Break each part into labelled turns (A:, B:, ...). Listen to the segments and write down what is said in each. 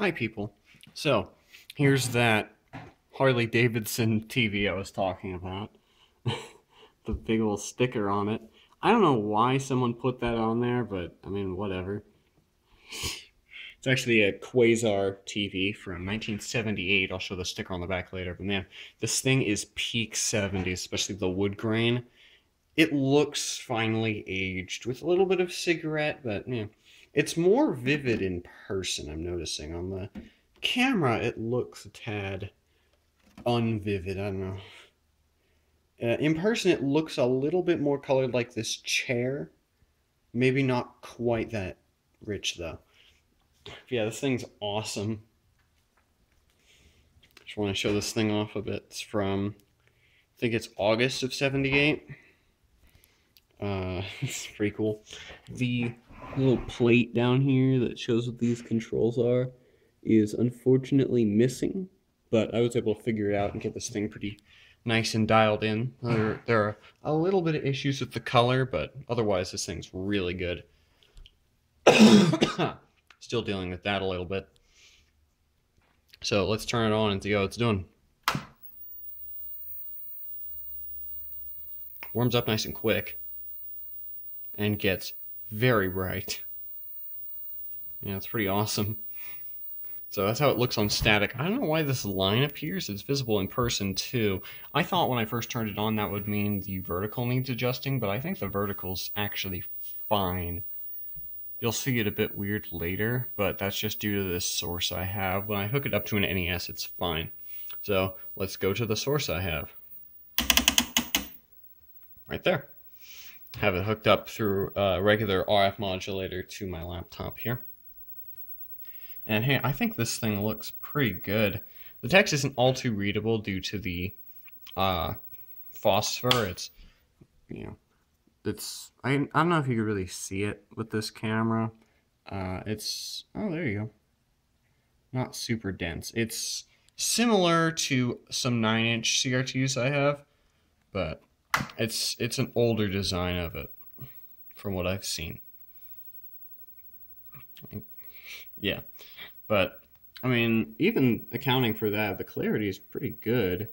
A: Hi people. So, here's that Harley Davidson TV I was talking about. The big old sticker on it. I don't know why someone put that on there, but I mean, whatever. It's actually a Quasar TV from 1978. I'll show the sticker on the back later, but man, this thing is peak 70s, especially the wood grain. It looks finely aged with a little bit of cigarette, but yeah, it's more vivid in person, I'm noticing. On the camera, it looks a tad unvivid. I don't know. In person, it looks a little bit more colored like this chair. Maybe not quite that rich, though. Yeah, this thing's awesome. Just want to show this thing off a bit. It's from, I think it's August of 78. It's pretty cool. The little plate down here that shows what these controls are is unfortunately missing, but I was able to figure it out and get this thing pretty nice and dialed in. There are a little bit of issues with the color, but otherwise this thing's really good. Still dealing with that a little bit. So let's turn it on and see how it's doing. Warms up nice and quick and gets very bright. Yeah, it's pretty awesome. So that's how it looks on static. I don't know why this line appears. It's visible in person too. I thought when I first turned it on that would mean the vertical needs adjusting, but I think the vertical's actually fine. You'll see it a bit weird later, but that's just due to this source I have. When I hook it up to an NES, it's fine. So let's go to the source I have. Right there. Have it hooked up through a regular RF modulator to my laptop here. And hey, I think this thing looks pretty good. The text isn't all too readable due to the phosphor. It's, you know, it's, I don't know if you can really see it with this camera. It's, oh, there you go. Not super dense. It's similar to some 9-inch CRTs I have, but it's an older design of it from what I've seen. Yeah, but I mean, even accounting for that, the clarity is pretty good.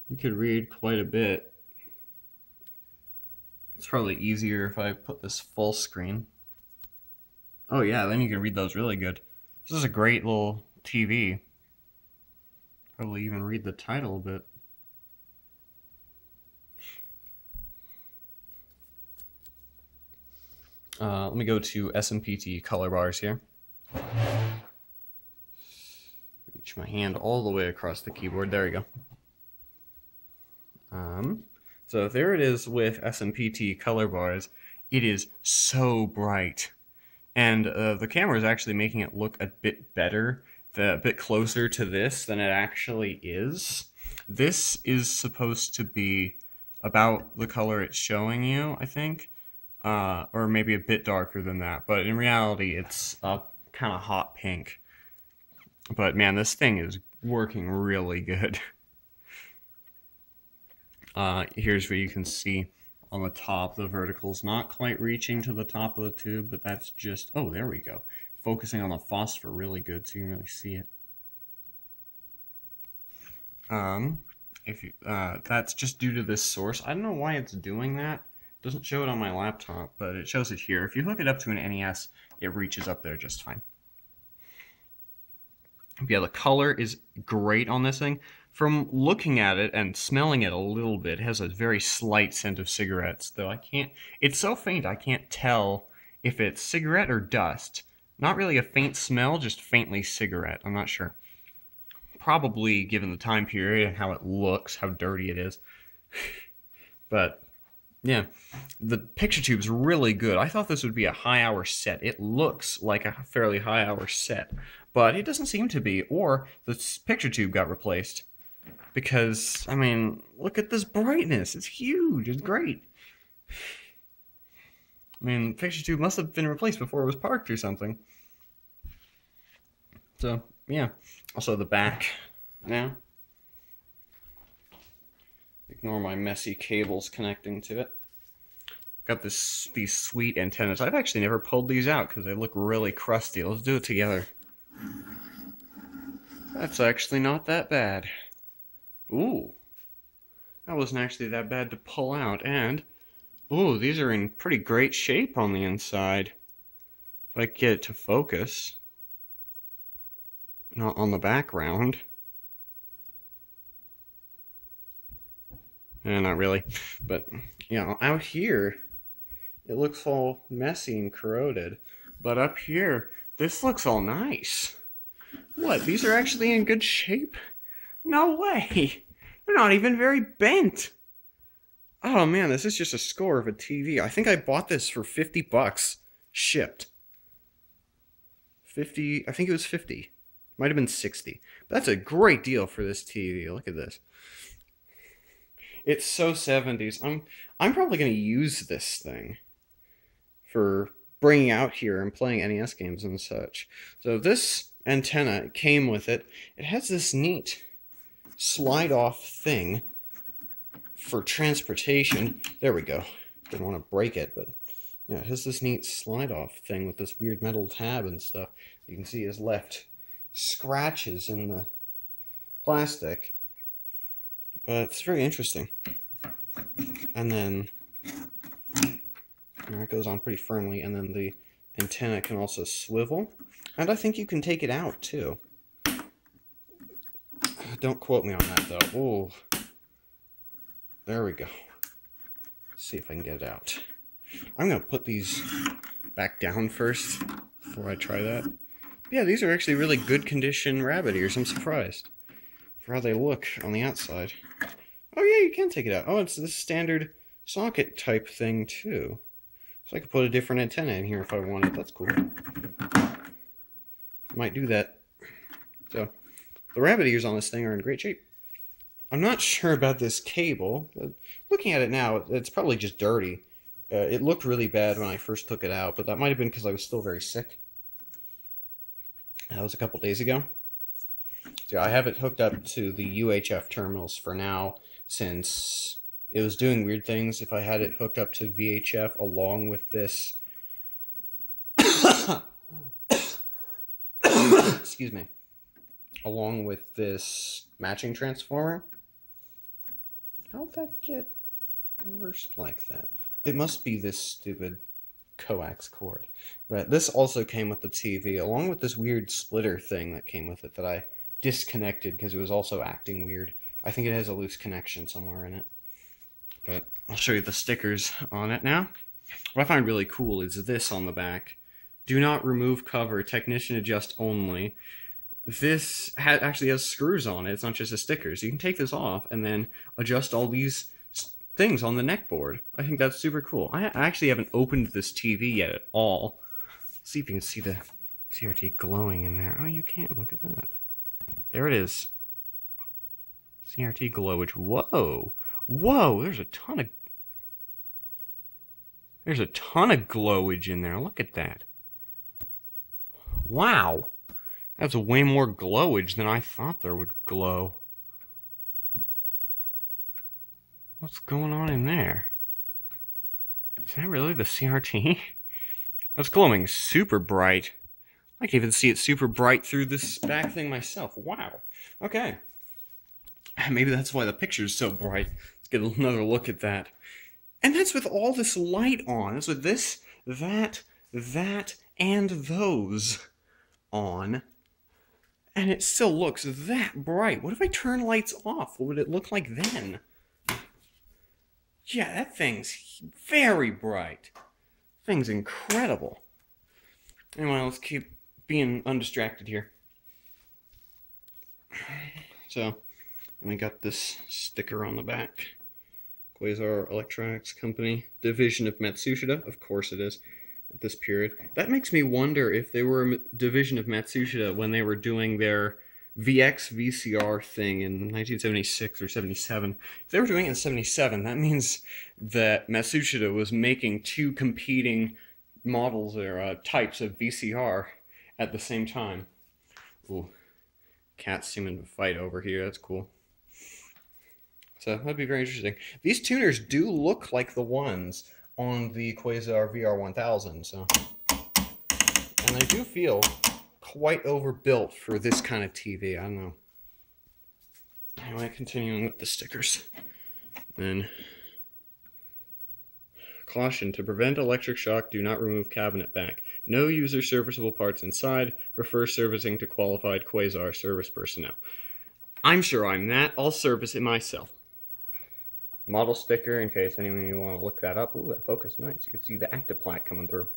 A: You could read quite a bit. It's probably easier if I put this full screen. Oh yeah, then you can read those really good. This is a great little TV. Probably even read the title a bit. Let me go to SMPT color bars here. Reach my hand all the way across the keyboard. There we go. So there it is with SMPT color bars. It is so bright. And the camera is actually making it look a bit better, a bit closer to this than it actually is. This is supposed to be about the color it's showing you, I think. Or maybe a bit darker than that. But in reality, it's kind of hot pink. But man, this thing is working really good. Here's what you can see on the top. The vertical's not quite reaching to the top of the tube, but that's just, oh, there we go. Focusing on the phosphor really good so you can really see it. That's just due to this source. I don't know why it's doing that. It doesn't show it on my laptop, but it shows it here. If you hook it up to an NES, it reaches up there just fine. Yeah, the color is great on this thing. From looking at it and smelling it a little bit, it has a very slight scent of cigarettes, though I can't, it's so faint I can't tell if it's cigarette or dust. Not really a faint smell, just faintly cigarette. I'm not sure. Probably, given the time period and how it looks, how dirty it is. But yeah, the picture tube's really good. I thought this would be a high-hour set. It looks like a fairly high-hour set, but it doesn't seem to be, or the picture tube got replaced. Because, I mean, look at this brightness. It's huge. It's great. I mean, the picture tube must have been replaced before it was parked or something. So, yeah. Also, the back now. Ignore my messy cables connecting to it. Got these sweet antennas. I've actually never pulled these out because they look really crusty. Let's do it together. That's actually not that bad. Ooh. That wasn't actually that bad to pull out. And, ooh, these are in pretty great shape on the inside. If I could get it to focus. Not on the background. Not really. But, you know, out here, it looks all messy and corroded. But up here, this looks all nice. What? These are actually in good shape? No way! They're not even very bent! Oh man, this is just a score of a TV. I think I bought this for 50 bucks. Shipped. 50, I think it was 50. Might have been 60. But that's a great deal for this TV. Look at this. It's so 70s. I'm probably going to use this thing for bringing out here and playing NES games and such. So this antenna came with it. It has this neat slide-off thing for transportation. There we go. Didn't want to break it, but yeah, it has this neat slide-off thing with this weird metal tab and stuff. You can see his left scratches in the plastic. But it's very interesting. And then it goes on pretty firmly, and then the antenna can also swivel. And I think you can take it out, too. Don't quote me on that, though. Ooh. There we go. Let's see if I can get it out. I'm going to put these back down first before I try that. But yeah, these are actually really good condition rabbit ears. I'm surprised for how they look on the outside. Oh yeah, you can take it out. Oh, it's the standard socket type thing, too. So I could put a different antenna in here if I wanted. That's cool. Might do that. So, the rabbit ears on this thing are in great shape. I'm not sure about this cable. But looking at it now, it's probably just dirty. It looked really bad when I first took it out, but that might have been because I was still very sick. That was a couple days ago. So I have it hooked up to the UHF terminals for now, since it was doing weird things. If I had it hooked up to VHF along with this... Excuse me. Along with this matching transformer. How'd that get reversed like that? It must be this stupid coax cord. But this also came with the TV, along with this weird splitter thing that came with it that I disconnected because it was also acting weird. I think it has a loose connection somewhere in it. But I'll show you the stickers on it now. What I find really cool is this on the back. Do not remove cover, technician adjust only. This actually has screws on it. It's not just a sticker. So you can take this off and then adjust all these things on the neck board. I think that's super cool. I actually haven't opened this TV yet at all. Let's see if you can see the CRT glowing in there. Oh, you can. Look at that. There it is. CRT glowage. Whoa. Whoa, there's a ton of glowage in there. Look at that. Wow. That's way more glowage than I thought there would glow. What's going on in there? Is that really the CRT? That's glowing super bright. I can even see it super bright through this back thing myself. Wow. Okay. Maybe that's why the picture's so bright. Let's get another look at that. And that's with all this light on. That's with this, that, and those on. And it still looks that bright. What if I turn lights off? What would it look like then? Yeah, that thing's very bright. Thing's incredible. Anyway, let's keep being undistracted here. So, we got this sticker on the back. Quasar Electronics Company, division of Matsushita. Of course it is, at this period. That makes me wonder if they were a division of Matsushita when they were doing their VX VCR thing in 1976 or 77. If they were doing it in 77, that means that Matsushita was making two competing models or types of VCR at the same time. Ooh, cats seeming to fight over here. That's cool. So that'd be very interesting. These tuners do look like the ones on the Quasar VR1000, so, and they do feel quite overbuilt for this kind of TV. I don't know. Anyway, continuing with the stickers. Then, caution, to prevent electric shock, do not remove cabinet back. No user serviceable parts inside. Refer servicing to qualified Quasar service personnel. I'm sure I'm that. I'll service it myself. Model sticker, in case anyone you want to look that up. Ooh, that focus, nice. You can see the active plaque coming through.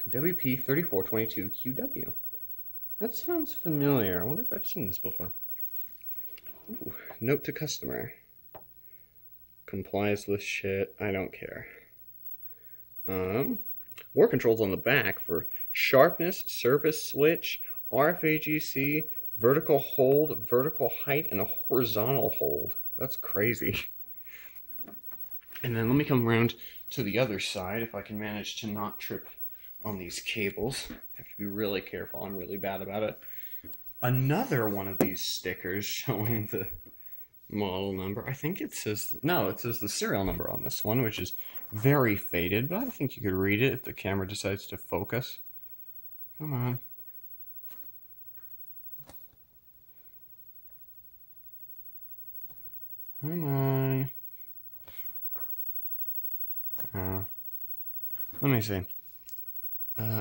A: WP3422QW. That sounds familiar. I wonder if I've seen this before. Ooh, note to customer. Complies with shit. I don't care. War controls on the back for sharpness, surface switch, RFAGC, vertical hold, vertical height, and a horizontal hold. That's crazy. And then let me come around to the other side if I can manage to not trip on these cables. I have to be really careful. I'm really bad about it. Another one of these stickers showing the model number. I think it says, no, it says the serial number on this one, which is very faded, but I think you could read it if the camera decides to focus. Come on. Come on. Let me see.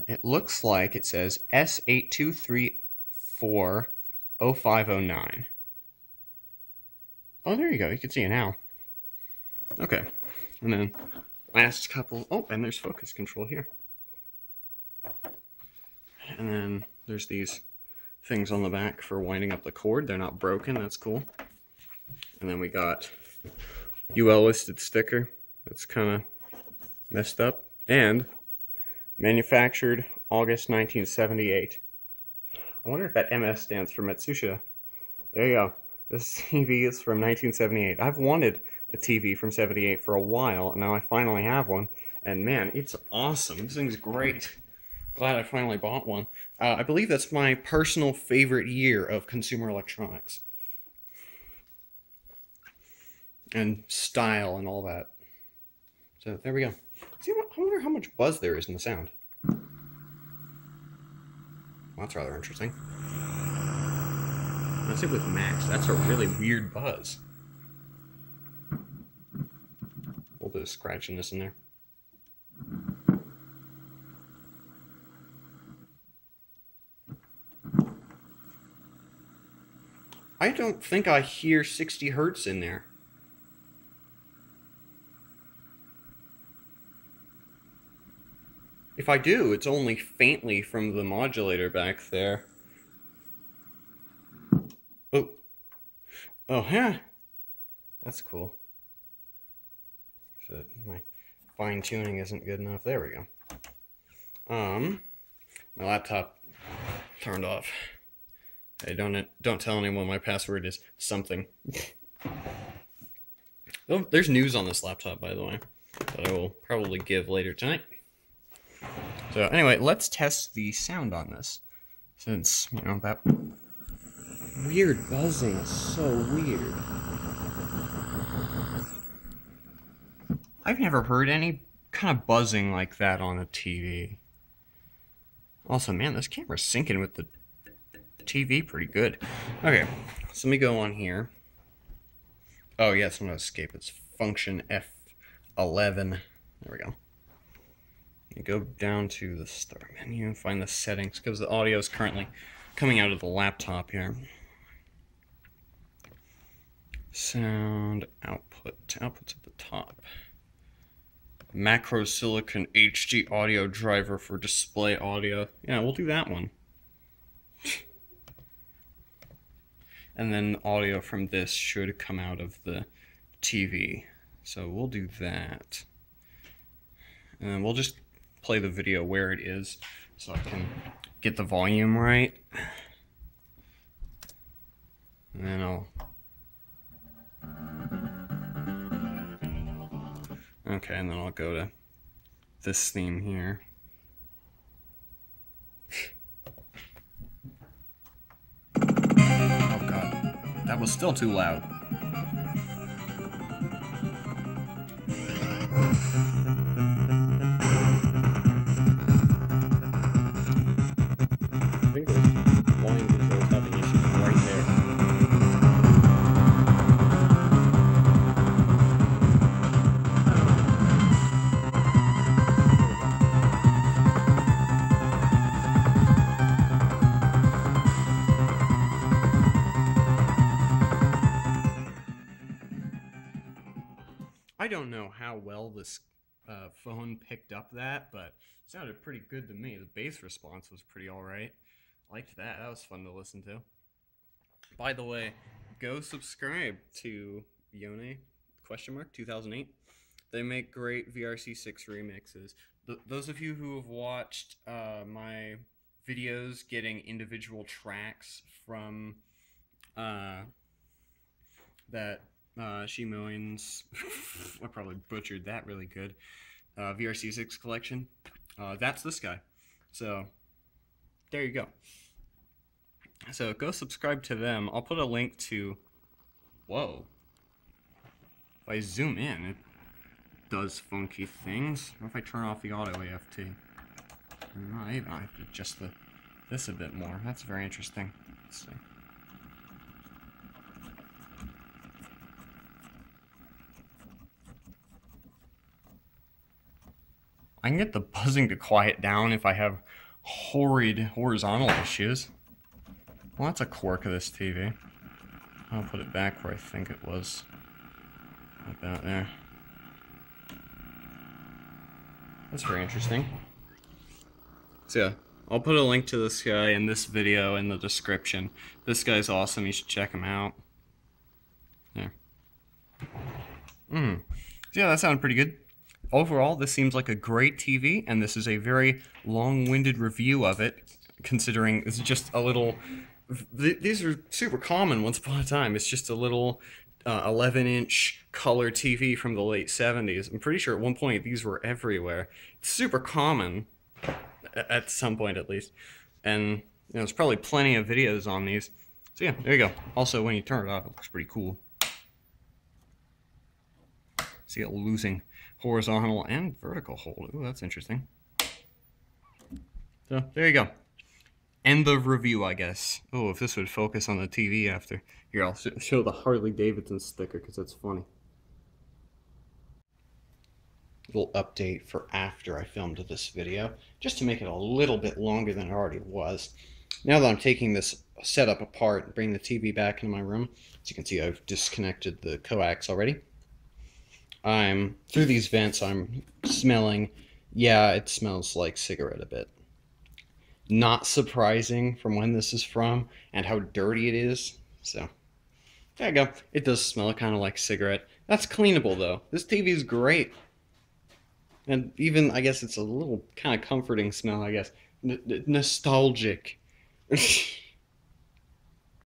A: It looks like it says S82340509. Oh, there you go. You can see it now. Okay. And then last couple. Oh, and there's focus control here. And then there's these things on the back for winding up the cord. They're not broken. That's cool. And then we got UL listed sticker. That's kind of messed up. And manufactured August 1978. I wonder if that MS stands for Matsushita. There you go. This TV is from 1978. I've wanted a TV from 78 for a while, and now I finally have one. And man, it's awesome. This thing's great. Glad I finally bought one. I believe that's my personal favorite year of consumer electronics. And style and all that. So there we go. See, I wonder how much buzz there is in the sound. Well, that's rather interesting. That's it with Max. That's a really weird buzz. A little bit of scratchiness in there. I don't think I hear 60 hertz in there. If I do, it's only faintly from the modulator back there. Oh. Oh, yeah. That's cool. So my fine-tuning isn't good enough. There we go. My laptop turned off. Hey, don't tell anyone my password is something. Oh, there's news on this laptop, by the way, that I will probably give later tonight. So anyway, let's test the sound on this, since, you know, that weird buzzing is so weird. I've never heard any kind of buzzing like that on a TV. Also, man, this camera's syncing with the TV pretty good. Okay, so let me go on here. Oh, yeah, it's not escape. It's function F11. There we go. You go down to the start menu and find the settings, because the audio is currently coming out of the laptop here. Sound output. Output's at the top. Macro Silicon HD audio driver for display audio. Yeah, we'll do that one. And then audio from this should come out of the TV. So we'll do that. And then we'll just play the video where it is so I can get the volume right. And then I'll... Okay, and then I'll go to this theme here. Oh god, that was still too loud. I think volume control's having issues right there. I don't know how well this phone picked up that, but it sounded pretty good to me. The bass response was pretty alright. Liked that. That was fun to listen to. By the way, go subscribe to Yone, 2008. They make great VRC6 remixes. Those of you who have watched my videos getting individual tracks from that Shimoin's, I probably butchered that really good, VRC6 collection, that's this guy. So there you go. So go subscribe to them. I'll put a link to, whoa, if I zoom in, it does funky things. What if I turn off the auto AFT? I have to adjust this a bit more. That's very interesting. Let's see. I can get the buzzing to quiet down if I have horrid horizontal issues. Well, that's a quirk of this TV. I'll put it back where I think it was. Like that there. That's very interesting. So yeah, I'll put a link to this guy in this video in the description. This guy's awesome. You should check him out. There. So yeah, that sounded pretty good. Overall, this seems like a great TV, and this is a very long-winded review of it, considering it's just a little... These are super common once upon a time. It's just a little 11-inch color TV from the late 70s. I'm pretty sure at one point these were everywhere. It's super common, at some point at least. And you know, there's probably plenty of videos on these. So yeah, there you go. Also, when you turn it off, it looks pretty cool. See it losing horizontal and vertical hold. Ooh, that's interesting. So there you go. End of review, I guess. Oh, if this would focus on the TV after. Here, I'll show the Harley Davidson sticker because that's funny. Little update for after I filmed this video, just to make it a little bit longer than it already was. Now that I'm taking this setup apart and bringing the TV back into my room, as you can see, I've disconnected the coax already. Through these vents, I'm smelling, yeah, it smells like cigarette a bit. Not surprising from when this is from and how dirty it is. So, there you go. It does smell kind of like cigarette. That's cleanable, though. This TV is great. And even, I guess it's a little kind of comforting smell, I guess. Nostalgic.